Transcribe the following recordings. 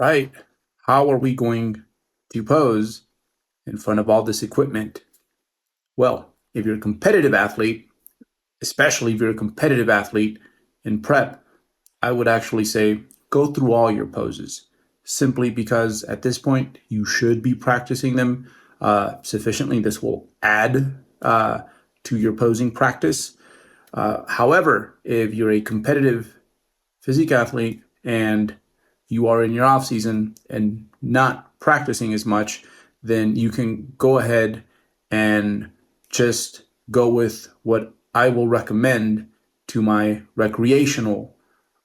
right, how are we going to pose in front of all this equipment? Well, if you're a competitive athlete, especially if you're a competitive athlete in prep, I would actually say go through all your poses, simply because at this point you should be practicing them sufficiently. This will add to your posing practice. However, if you're a competitive physique athlete and you are in your off season and not practicing as much, then you can go ahead and just go with what I will recommend to my recreational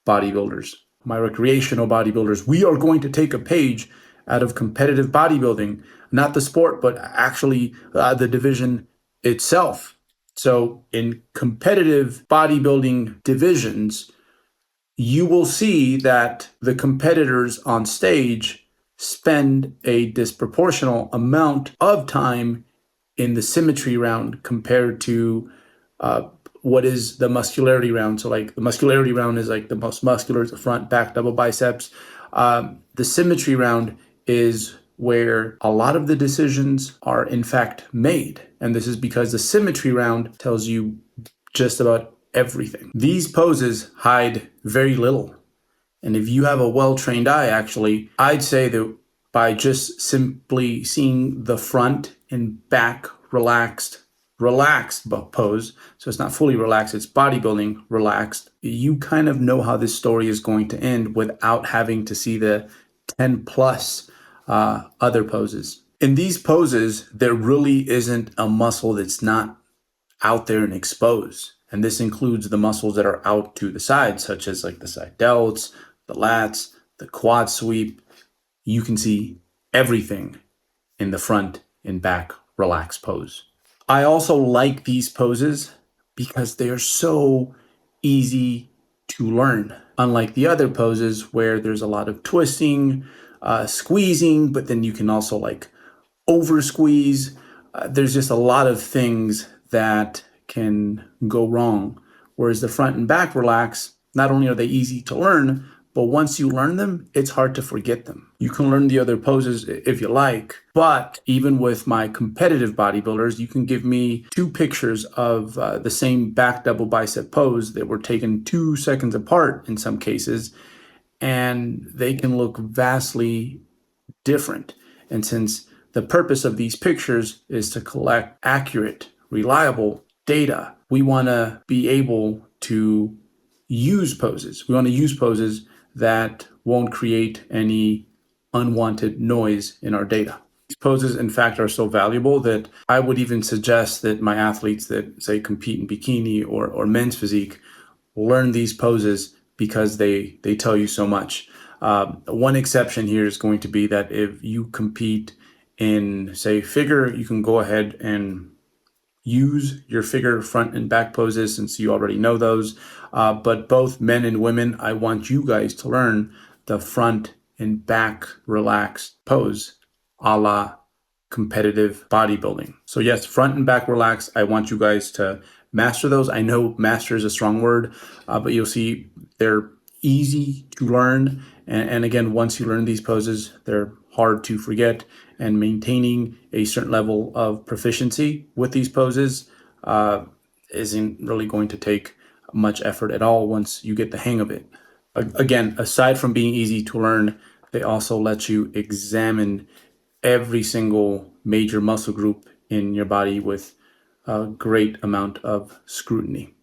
bodybuilders. My recreational bodybuilders, we are going to take a page out of competitive bodybuilding, not the sport, but actually the division itself. So in competitive bodybuilding divisions, you will see that the competitors on stage spend a disproportional amount of time in the symmetry round compared to what is the muscularity round. So like the muscularity round is like the most muscular, the front, back, double biceps. The symmetry round is where a lot of the decisions are in fact made. And this is because the symmetry round tells you just about everything. These poses hide very little. And if you have a well-trained eye, actually, I'd say that by just simply seeing the front and back relaxed pose, so it's not fully relaxed, it's bodybuilding relaxed, you kind of know how this story is going to end without having to see the 10 plus other poses. In these poses, there really isn't a muscle that's not out there and exposed. And this includes the muscles that are out to the side, such as like the side delts, the lats, the quad sweep. You can see everything in the front and back relaxed pose. I also like these poses because they are so easy to learn. Unlike the other poses where there's a lot of twisting, squeezing, but then you can also like over squeeze. There's just a lot of things that can go wrong. Whereas the front and back relax, not only are they easy to learn, but once you learn them, it's hard to forget them. You can learn the other poses if you like, but even with my competitive bodybuilders, you can give me 2 pictures of the same back double bicep pose that were taken 2 seconds apart in some cases, and they can look vastly different. And since the purpose of these pictures is to collect accurate, reliable data, we want to be able to use poses. We want to use poses that won't create any unwanted noise in our data. These poses, in fact, are so valuable that I would even suggest that my athletes that, say, compete in bikini or men's physique learn these poses because they tell you so much. One exception here is going to be that if you compete in, say, figure, you can go ahead and use your figure front and back poses since you already know those. But both men and women, I want you guys to learn the front and back relaxed pose a la competitive bodybuilding. So yes, front and back relaxed. I want you guys to master those. I know master is a strong word, but you'll see they're easy to learn. And again, once you learn these poses, they're hard to forget. And maintaining a certain level of proficiency with these poses isn't really going to take much effort at all once you get the hang of it. Again, aside from being easy to learn, they also let you examine every single major muscle group in your body with a great amount of scrutiny.